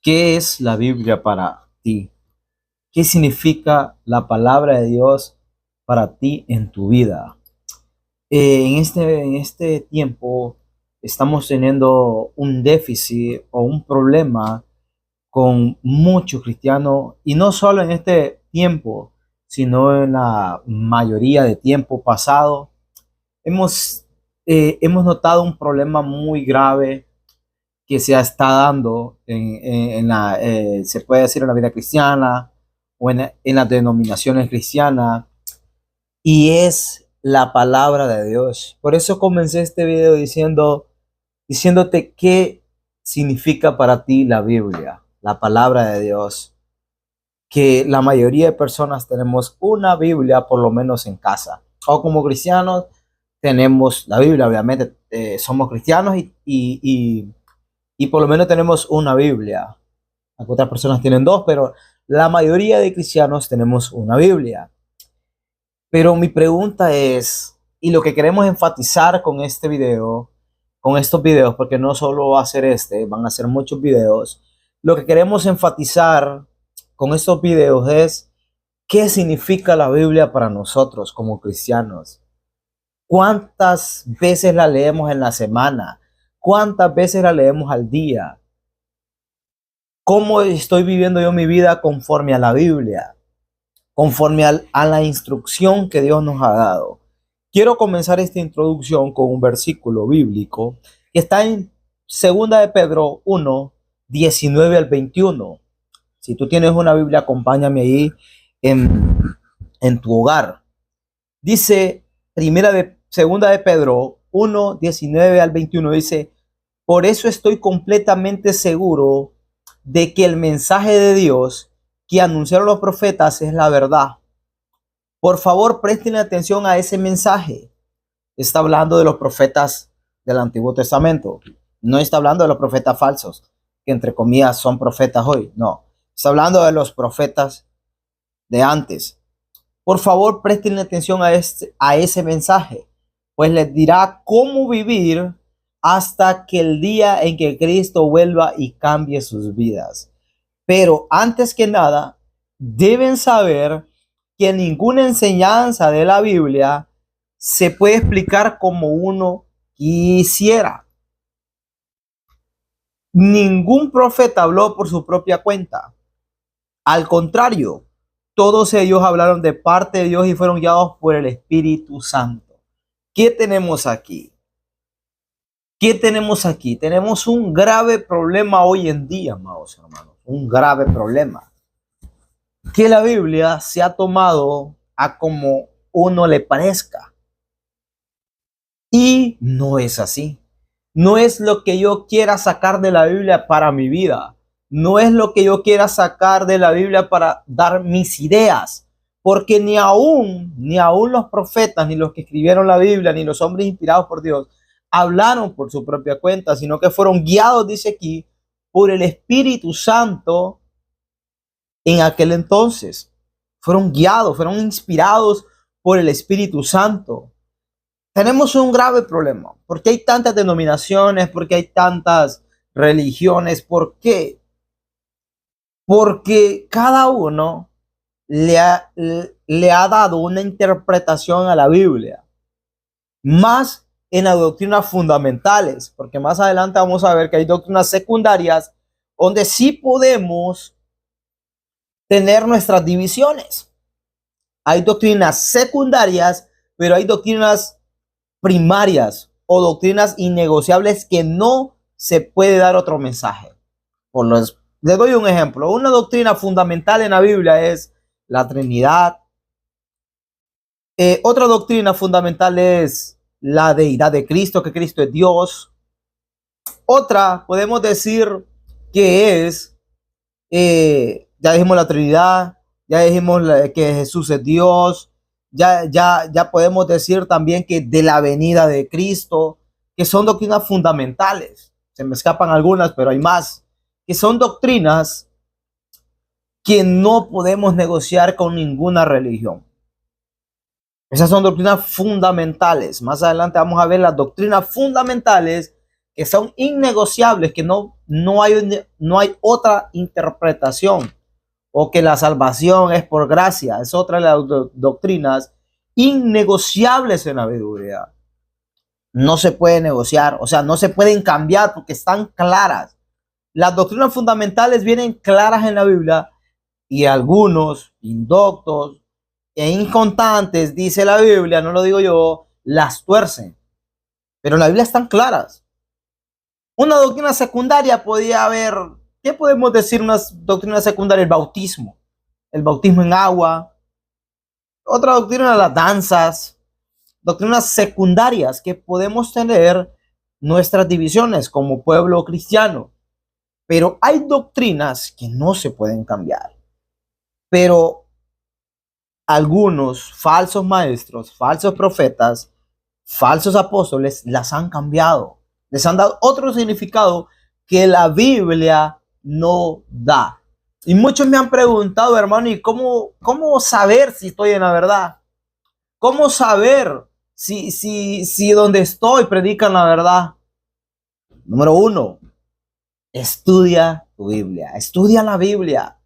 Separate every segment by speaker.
Speaker 1: ¿Qué es la Biblia para ti? ¿Qué significa la palabra de Dios para ti en tu vida? En este tiempo estamos teniendo un déficit o un problema con muchos cristianos, y no solo en este tiempo, sino en la mayoría de tiempo pasado. Hemos notado un problema muy grave que se está dando se puede decir, en la vida cristiana o en las denominaciones cristianas, y es la palabra de Dios. Por eso comencé este video diciéndote qué significa para ti la Biblia, la palabra de Dios, que la mayoría de personas tenemos una Biblia por lo menos en casa, o como cristianos tenemos la Biblia, obviamente somos cristianos y por lo menos tenemos una Biblia. Otras personas tienen dos, pero la mayoría de cristianos tenemos una Biblia. Pero mi pregunta es, y lo que queremos enfatizar con este video, con estos videos, porque no solo va a ser van a ser muchos videos, lo que queremos enfatizar con estos videos es qué significa la Biblia para nosotros como cristianos. ¿Cuántas veces la leemos en la semana? ¿Cuántas veces la leemos al día? ¿Cómo estoy viviendo yo mi vida conforme a la Biblia? Conforme a la instrucción que Dios nos ha dado. Quiero comenzar esta introducción con un versículo bíblico que está en 2 de Pedro 1, 19 al 21. Si tú tienes una Biblia, acompáñame ahí en tu hogar. Dice segunda de Pedro 1, 19 al 21, dice: por eso estoy completamente seguro de que el mensaje de Dios que anunciaron los profetas es la verdad. Por favor, presten atención a ese mensaje. Está hablando de los profetas del Antiguo Testamento. No está hablando de los profetas falsos, que entre comillas son profetas hoy. No, está hablando de los profetas de antes. Por favor, presten atención a ese mensaje, pues les dirá cómo vivir hasta que el día en que Cristo vuelva y cambie sus vidas. Pero antes que nada, deben saber que ninguna enseñanza de la Biblia se puede explicar como uno quisiera. Ningún profeta habló por su propia cuenta. Al contrario, todos ellos hablaron de parte de Dios y fueron guiados por el Espíritu Santo. ¿Qué tenemos aquí? ¿Qué tenemos aquí? Tenemos un grave problema hoy en día, amados hermanos. Un grave problema. Que la Biblia se ha tomado a como uno le parezca. Y no es así. No es lo que yo quiera sacar de la Biblia para mi vida. No es lo que yo quiera sacar de la Biblia para dar mis ideas. Porque ni aún los profetas, ni los que escribieron la Biblia, ni los hombres inspirados por Dios, hablaron por su propia cuenta, sino que fueron guiados, dice aquí, por el Espíritu Santo en aquel entonces. Fueron guiados, fueron inspirados por el Espíritu Santo. Tenemos un grave problema. ¿Por qué hay tantas denominaciones? ¿Por qué hay tantas religiones? ¿Por qué? Porque cada uno le ha dado una interpretación a la Biblia. Más en las doctrinas fundamentales, porque más adelante vamos a ver que hay doctrinas secundarias donde sí podemos tener nuestras divisiones. Hay doctrinas secundarias, pero hay doctrinas primarias o doctrinas innegociables que no se puede dar otro mensaje. Les doy un ejemplo. Una doctrina fundamental en la Biblia es la Trinidad. Otra doctrina fundamental es la deidad de Cristo, que Cristo es Dios. Otra podemos decir que es, ya dijimos la Trinidad, ya dijimos que Jesús es Dios, ya podemos decir también que de la venida de Cristo, que son doctrinas fundamentales. Se me escapan algunas, pero hay más, que son doctrinas que no podemos negociar con ninguna religión. Esas son doctrinas fundamentales. Más adelante vamos a ver las doctrinas fundamentales que son innegociables, que no hay otra interpretación, o que la salvación es por gracia, es otra de las doctrinas innegociables en la Biblia. No se puede negociar, o sea, no se pueden cambiar porque están claras. Las doctrinas fundamentales vienen claras en la Biblia y algunos indoctos e inconstantes, dice la Biblia, no lo digo yo, las tuercen. Pero en la Biblia están claras. Una doctrina secundaria podía haber, ¿qué podemos decir una doctrina secundaria? El bautismo en agua. Otra doctrina, las danzas. Doctrinas secundarias que podemos tener nuestras divisiones como pueblo cristiano. Pero hay doctrinas que no se pueden cambiar. Pero algunos falsos maestros, falsos profetas, falsos apóstoles las han cambiado. Les han dado otro significado que la Biblia no da. Y muchos me han preguntado, hermano, ¿y cómo saber si estoy en la verdad? ¿Cómo saber si donde estoy predican la verdad? Número uno, estudia tu Biblia. Estudia la Biblia.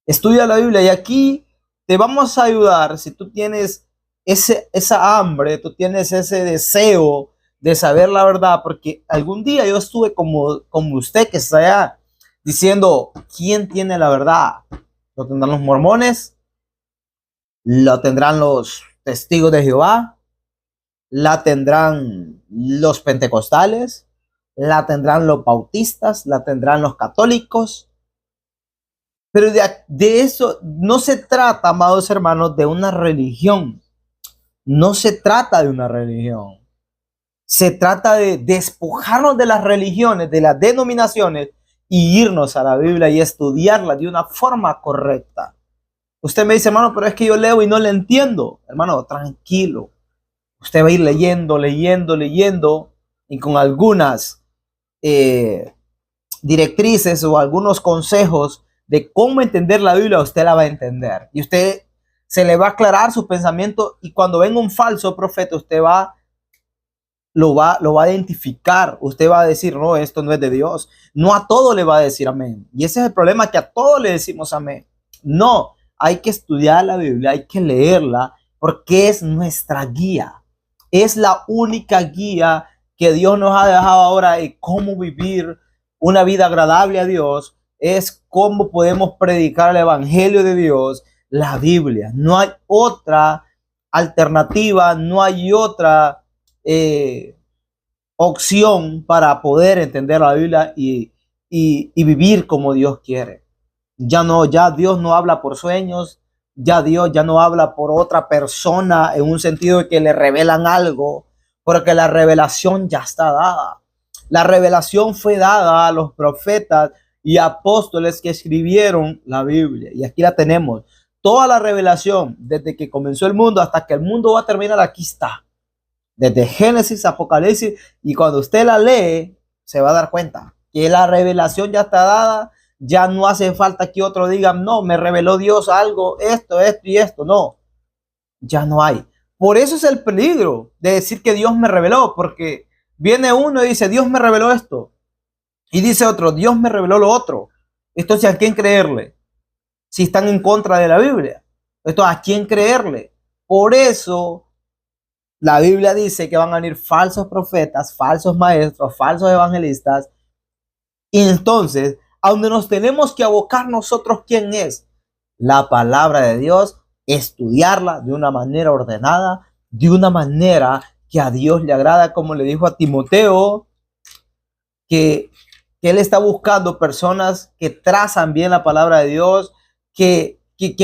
Speaker 1: Estudia la Biblia. Y aquí te vamos a ayudar si tú tienes esa hambre, tú tienes ese deseo de saber la verdad, porque algún día yo estuve como usted que está allá diciendo, ¿quién tiene la verdad? ¿Lo tendrán los mormones? ¿Lo tendrán los testigos de Jehová? ¿La tendrán los pentecostales? ¿La tendrán los bautistas? ¿La tendrán los católicos? Pero de eso no se trata, amados hermanos, de una religión. No se trata de una religión. Se trata de despojarnos de las religiones, de las denominaciones y irnos a la Biblia y estudiarla de una forma correcta. Usted me dice, hermano, pero es que yo leo y no le entiendo. Hermano, tranquilo. Usted va a ir leyendo y con algunas directrices o algunos consejos de cómo entender la Biblia, usted la va a entender. Y usted se le va a aclarar su pensamiento y cuando venga un falso profeta, usted lo va a identificar. Usted va a decir, no, esto no es de Dios. No a todo le va a decir amén. Y ese es el problema, que a todo le decimos amén. No, hay que estudiar la Biblia, hay que leerla, porque es nuestra guía. Es la única guía que Dios nos ha dejado ahora de cómo vivir una vida agradable a Dios. Es cómo podemos predicar el evangelio de Dios, la Biblia. No hay otra alternativa, no hay otra opción para poder entender la Biblia y vivir como Dios quiere. Ya Dios no habla por sueños, ya Dios ya no habla por otra persona en un sentido de que le revelan algo, porque la revelación ya está dada. La revelación fue dada a los profetas y apóstoles que escribieron la Biblia. Y aquí la tenemos. Toda la revelación, desde que comenzó el mundo hasta que el mundo va a terminar, aquí está. Desde Génesis, Apocalipsis, y cuando usted la lee, se va a dar cuenta que la revelación ya está dada. Ya no hace falta que otro diga, no, me reveló Dios algo, esto y esto. No, ya no hay. Por eso es el peligro de decir que Dios me reveló, porque viene uno y dice, Dios me reveló esto. Y dice otro, Dios me reveló lo otro. Entonces, ¿a quién creerle? Si están en contra de la Biblia. Entonces, ¿a quién creerle? Por eso la Biblia dice que van a venir falsos profetas, falsos maestros, falsos evangelistas. Y entonces, a donde nos tenemos que abocar nosotros, ¿quién es? La palabra de Dios, estudiarla de una manera ordenada, de una manera que a Dios le agrada, como le dijo a Timoteo, que él está buscando personas que trazan bien la palabra de Dios, que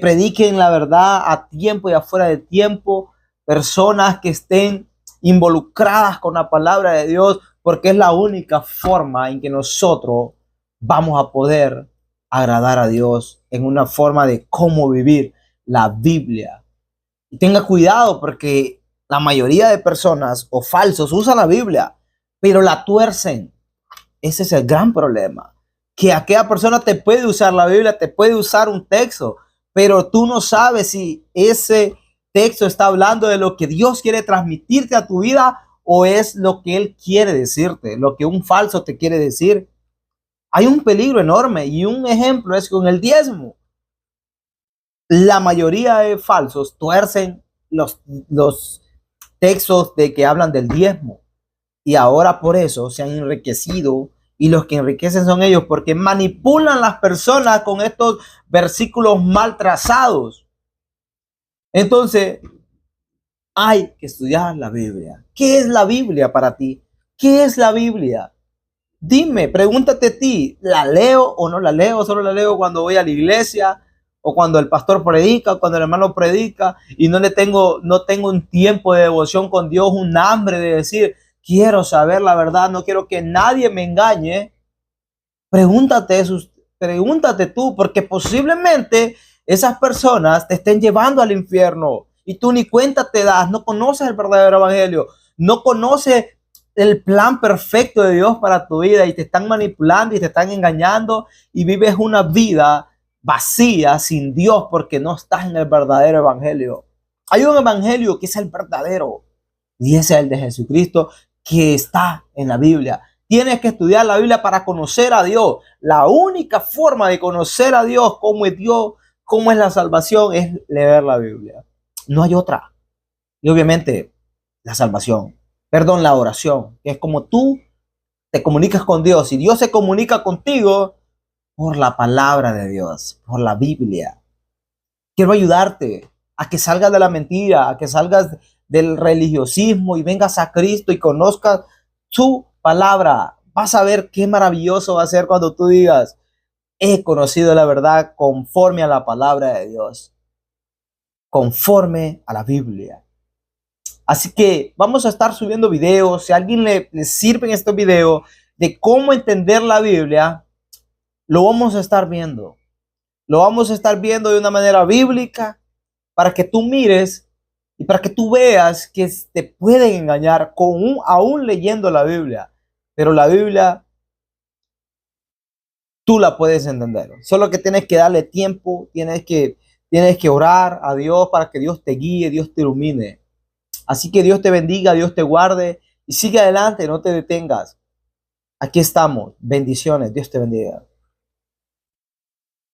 Speaker 1: prediquen la verdad a tiempo y afuera de tiempo, personas que estén involucradas con la palabra de Dios, porque es la única forma en que nosotros vamos a poder agradar a Dios en una forma de cómo vivir la Biblia. Y tenga cuidado, porque la mayoría de personas o falsos usan la Biblia, pero la tuercen. Ese es el gran problema, que aquella persona te puede usar la Biblia, te puede usar un texto, pero tú no sabes si ese texto está hablando de lo que Dios quiere transmitirte a tu vida o es lo que él quiere decirte, lo que un falso te quiere decir. Hay un peligro enorme y un ejemplo es con el diezmo. La mayoría de falsos tuercen los textos de que hablan del diezmo y ahora por eso se han enriquecido y los que enriquecen son ellos porque manipulan las personas con estos versículos mal trazados. Entonces, hay que estudiar la Biblia. ¿Qué es la Biblia para ti? ¿Qué es la Biblia? Dime, pregúntate a ti, ¿la leo o no la leo? Solo la leo cuando voy a la iglesia o cuando el pastor predica, o cuando el hermano predica y no tengo un tiempo de devoción con Dios, un hambre de decir, quiero saber la verdad, no quiero que nadie me engañe. Pregúntate eso, pregúntate tú, porque posiblemente esas personas te estén llevando al infierno y tú ni cuenta te das, no conoces el verdadero evangelio, no conoces el plan perfecto de Dios para tu vida y te están manipulando y te están engañando y vives una vida vacía sin Dios porque no estás en el verdadero evangelio. Hay un evangelio que es el verdadero y ese es el de Jesucristo que está en la Biblia. Tienes que estudiar la Biblia para conocer a Dios. La única forma de conocer a Dios, cómo es Dios, cómo es la salvación, es leer la Biblia. No hay otra. Y obviamente la salvación, perdón, la oración, que es como tú te comunicas con Dios y Dios se comunica contigo por la palabra de Dios, por la Biblia. Quiero ayudarte a que salgas de la mentira, a que salgas del religiosismo y vengas a Cristo y conozcas su palabra. Vas a ver qué maravilloso va a ser cuando tú digas, he conocido la verdad conforme a la palabra de Dios, conforme a la Biblia. Así que vamos a estar subiendo videos. Si a alguien le sirven estos videos de cómo entender la Biblia, lo vamos a estar viendo. Lo vamos a estar viendo de una manera bíblica para que tú mires y para que tú veas que te pueden engañar aún leyendo la Biblia. Pero la Biblia tú la puedes entender. Solo que tienes que darle tiempo, tienes que orar a Dios para que Dios te guíe, Dios te ilumine. Así que Dios te bendiga, Dios te guarde y sigue adelante, no te detengas. Aquí estamos. Bendiciones. Dios te bendiga.